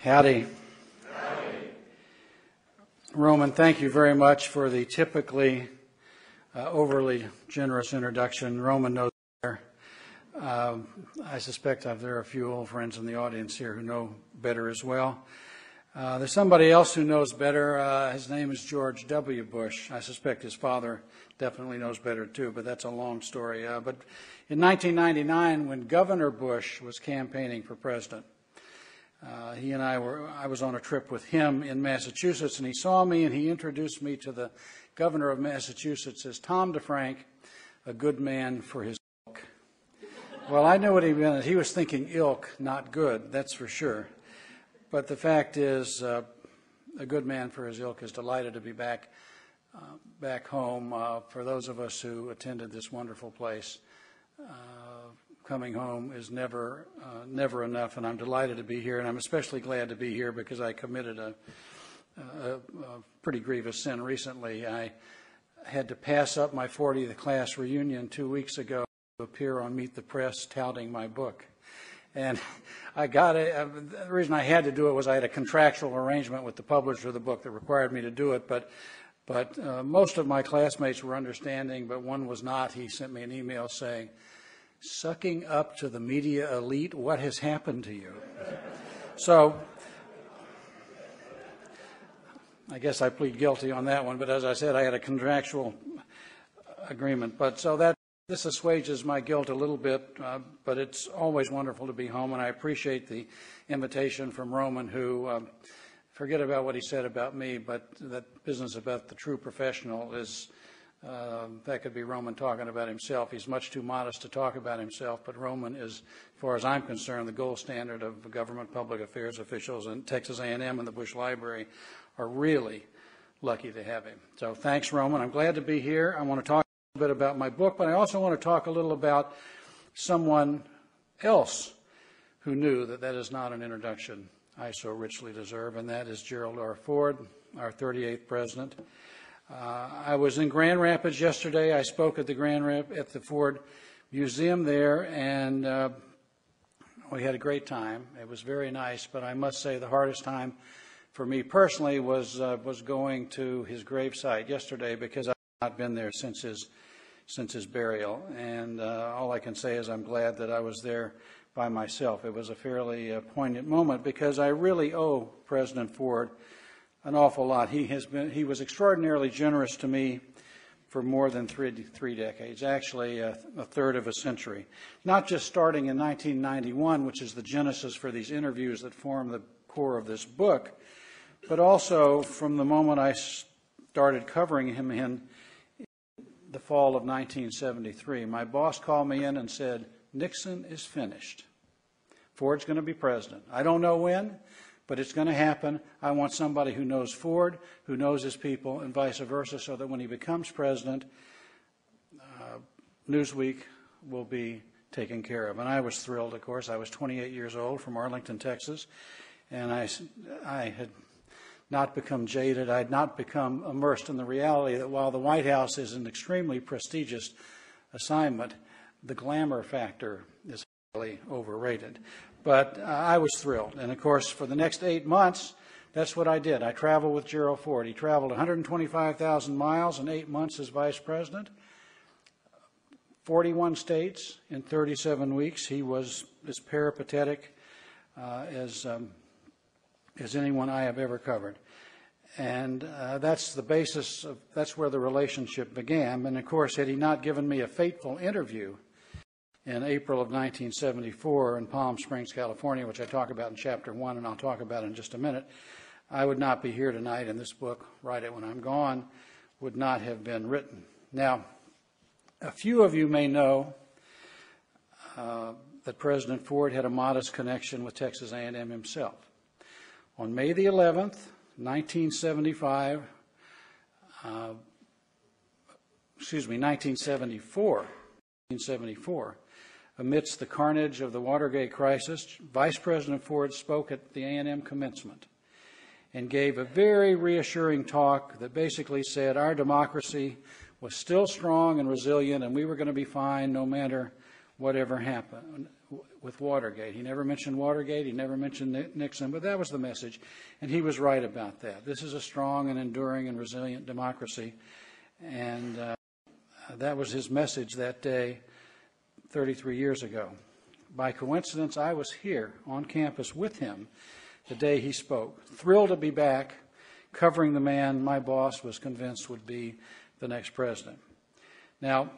Howdy. Roman, thank you very much for the typically overly generous introduction. Roman knows better. I suspect there are a few old friends in the audience here who know better as well. There's somebody else who knows better. His name is George W. Bush. I suspect his father definitely knows better too, but that's a long story. But in 1999, when Governor Bush was campaigning for president, I was on a trip with him in Massachusetts, and he saw me and he introduced me to the governor of Massachusetts as Tom Defrank, a good man for his ilk. Well, I knew what he meant. He was thinking ilk, not good, that's for sure. But the fact is, a good man for his ilk is delighted to be back home. For those of us who attended this wonderful place, coming home is never enough, and I'm delighted to be here, and I'm especially glad to be here because I committed a pretty grievous sin recently. I had to pass up my 40th class reunion 2 weeks ago to appear on Meet the Press touting my book. And the reason I had to do it was I had a contractual arrangement with the publisher of the book that required me to do it, but most of my classmates were understanding, but one was not. He sent me an email saying, "Sucking up to the media elite, what has happened to you?" So I guess I plead guilty on that one, but as I said, I had a contractual agreement. But so this assuages my guilt a little bit, but it's always wonderful to be home, and I appreciate the invitation from Roman, who, forget about what he said about me, but that business about the true professional is, that could be Roman talking about himself. He's much too modest to talk about himself, but Roman is, as far as I'm concerned, the gold standard of government public affairs officials, and Texas A&M and the Bush Library are really lucky to have him. So thanks, Roman. I'm glad to be here. I want to talk a bit about my book, but I also want to talk a little about someone else who knew that is not an introduction I so richly deserve, and that is Gerald R. Ford, our 38th president. I was in Grand Rapids yesterday. I spoke at the Ford Museum there, and we had a great time. It was very nice, but I must say the hardest time for me personally was going to his gravesite yesterday, because I've not been there since his burial, and all I can say is I'm glad that I was there by myself. It was a fairly poignant moment, because I really owe President Ford an awful lot. He was extraordinarily generous to me for more than three decades, actually a third of a century. Not just starting in 1991, which is the genesis for these interviews that form the core of this book, but also from the moment I started covering him in the fall of 1973. My boss called me in and said, "Nixon is finished. Ford's going to be president. I don't know when, but it's going to happen. I want somebody who knows Ford, who knows his people, and vice versa, so that when he becomes president, Newsweek will be taken care of." And I was thrilled, of course. I was 28 years old, from Arlington, Texas, and I had not become jaded. I had not become immersed in the reality that while the White House is an extremely prestigious assignment, the glamour factor is highly overrated. But I was thrilled. And, of course, for the next 8 months, that's what I did. I traveled with Gerald Ford. He traveled 125,000 miles in 8 months as vice president, 41 states in 37 weeks. He was as peripatetic as anyone I have ever covered. And that's the basis that's where the relationship began. And, of course, had he not given me a fateful interview in April of 1974 in Palm Springs, California, which I talk about in Chapter 1, and I'll talk about in just a minute, I would not be here tonight, and this book, Write It When I'm Gone, would not have been written. Now, a few of you may know that President Ford had a modest connection with Texas A&M himself. On May the 11th, 1974, amidst the carnage of the Watergate crisis, Vice President Ford spoke at the A&M commencement and gave a very reassuring talk that basically said our democracy was still strong and resilient, and we were going to be fine no matter whatever happened with Watergate. He never mentioned Watergate. He never mentioned Nixon, but that was the message, and he was right about that. This is a strong and enduring and resilient democracy, and that was his message that day 33 years ago. By coincidence, I was here on campus with him the day he spoke, thrilled to be back covering the man my boss was convinced would be the next president. Now,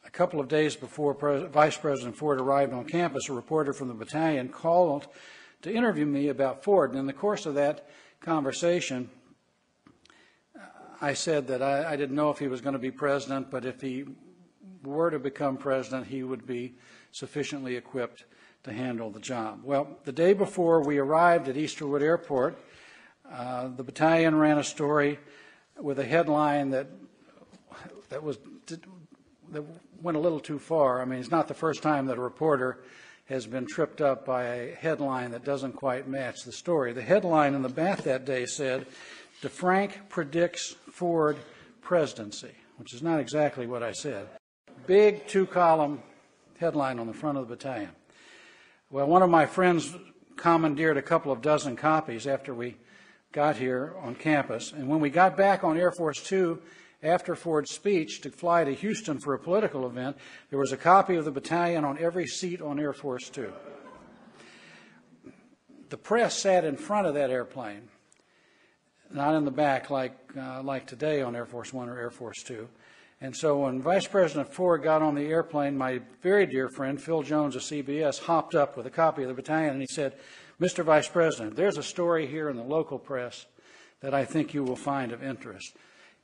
a couple of days before Vice President Ford arrived on campus, a reporter from the battalion called to interview me about Ford. And in the course of that conversation, I said that I didn't know if he was going to be president, but if he were to become president, he would be sufficiently equipped to handle the job. Well, the day before we arrived at Easterwood Airport, the battalion ran a story with a headline that went a little too far. I mean, it's not the first time that a reporter has been tripped up by a headline that doesn't quite match the story. The headline in the Bat that day said, "Defrank predicts Ford presidency," which is not exactly what I said. Big two-column headline on the front of the battalion. Well, one of my friends commandeered a couple of dozen copies after we got here on campus, and when we got back on Air Force 2 after Ford's speech to fly to Houston for a political event, there was a copy of the battalion on every seat on Air Force 2. The press sat in front of that airplane, not in the back like today on Air Force 1 or Air Force 2. And so when Vice President Ford got on the airplane, my very dear friend Phil Jones of CBS hopped up with a copy of the battalion, and he said, "Mr. Vice President, there's a story here in the local press that I think you will find of interest."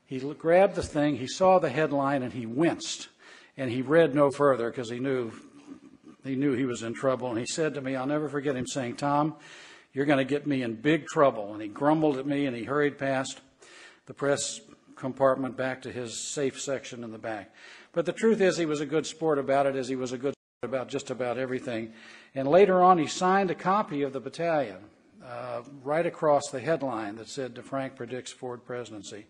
He grabbed the thing, he saw the headline, and he winced. And he read no further because he knew he was in trouble. And he said to me, I'll never forget him saying, "Tom, you're going to get me in big trouble." And he grumbled at me, and he hurried past the press compartment back to his safe section in the back. But the truth is, he was a good sport about it, as he was a good sport about just about everything. And later on, he signed a copy of the battalion right across the headline that said, "Defrank predicts Ford presidency."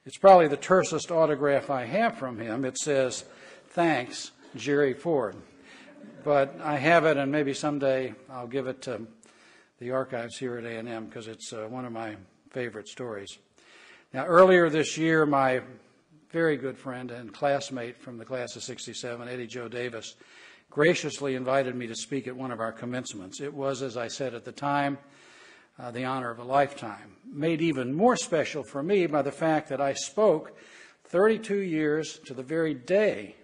It's probably the tersest autograph I have from him. It says, "Thanks, Jerry Ford." But I have it, and maybe someday I'll give it to the archives here at A&M because it's one of my favorite stories. Now, earlier this year, my very good friend and classmate from the class of '67, Eddie Joe Davis, graciously invited me to speak at one of our commencements. It was, as I said at the time, the honor of a lifetime, made even more special for me by the fact that I spoke 32 years to the very day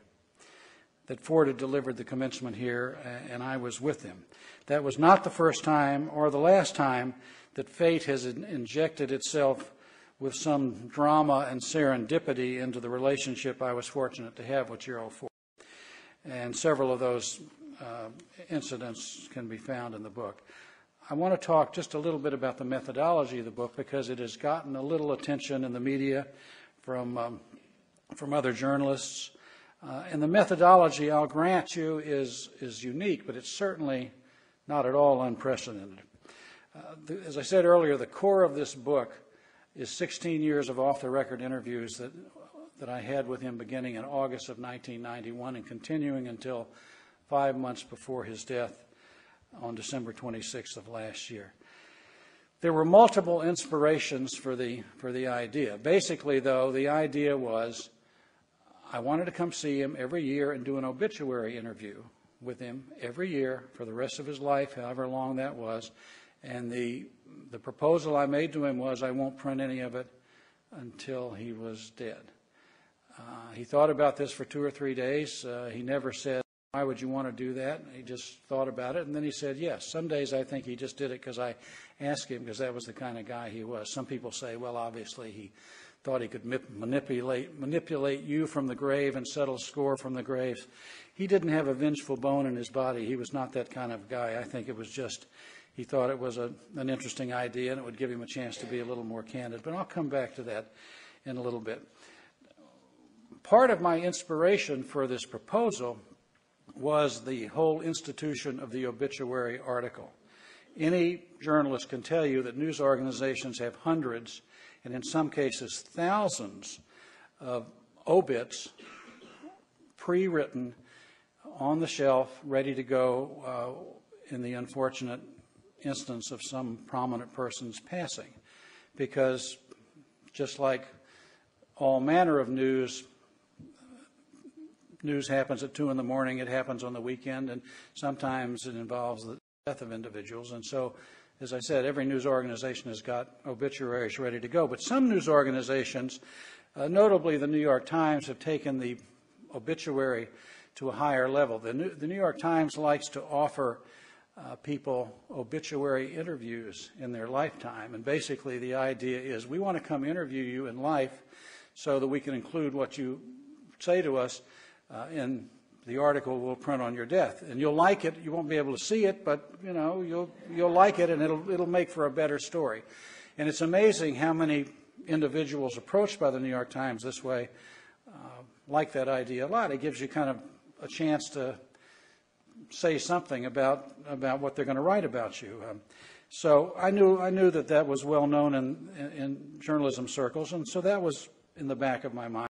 that Ford had delivered the commencement here, and I was with him. That was not the first time or the last time that fate has injected itself with some drama and serendipity into the relationship I was fortunate to have with Gerald Ford. And several of those incidents can be found in the book. I want to talk just a little bit about the methodology of the book because it has gotten a little attention in the media from other journalists. And the methodology, I'll grant you, is unique, but it's certainly not at all unprecedented. As I said earlier, the core of this book is 16 years of off-the-record interviews that I had with him beginning in August of 1991 and continuing until 5 months before his death on December 26th of last year. There were multiple inspirations for the idea. Basically, though, the idea was I wanted to come see him every year and do an obituary interview with him every year for the rest of his life, however long that was. And the proposal I made to him was I won't print any of it until he was dead. He thought about this for 2 or 3 days. He never said, "Why would you want to do that?" He just thought about it, and then he said yes. Some days I think he just did it because I asked him, because that was the kind of guy he was. Some people say, well, obviously he thought he could manipulate you from the grave and settle score from the graves. He didn't have a vengeful bone in his body. He was not that kind of guy. I think it was just he thought it was an interesting idea, and it would give him a chance to be a little more candid. But I'll come back to that in a little bit. Part of my inspiration for this proposal was the whole institution of the obituary article. Any journalist can tell you that news organizations have hundreds, and in some cases thousands, of obits pre-written on the shelf, ready to go in the unfortunate instance of some prominent person's passing. Because just like all manner of news happens at 2 in the morning, it happens on the weekend, and sometimes it involves the death of individuals. And so, as I said, every news organization has got obituaries ready to go. But some news organizations, notably the New York Times, have taken the obituary to a higher level. The New York Times likes to offer people obituary interviews in their lifetime. And basically the idea is we want to come interview you in life so that we can include what you say to us in the article we'll print on your death. And you'll like it. You won't be able to see it, but you know, you'll like it, and it'll make for a better story. And it's amazing how many individuals approached by the New York Times this way like that idea a lot. It gives you kind of a chance to say something about what they're going to write about you. So I knew that was well known in journalism circles, and so that was in the back of my mind.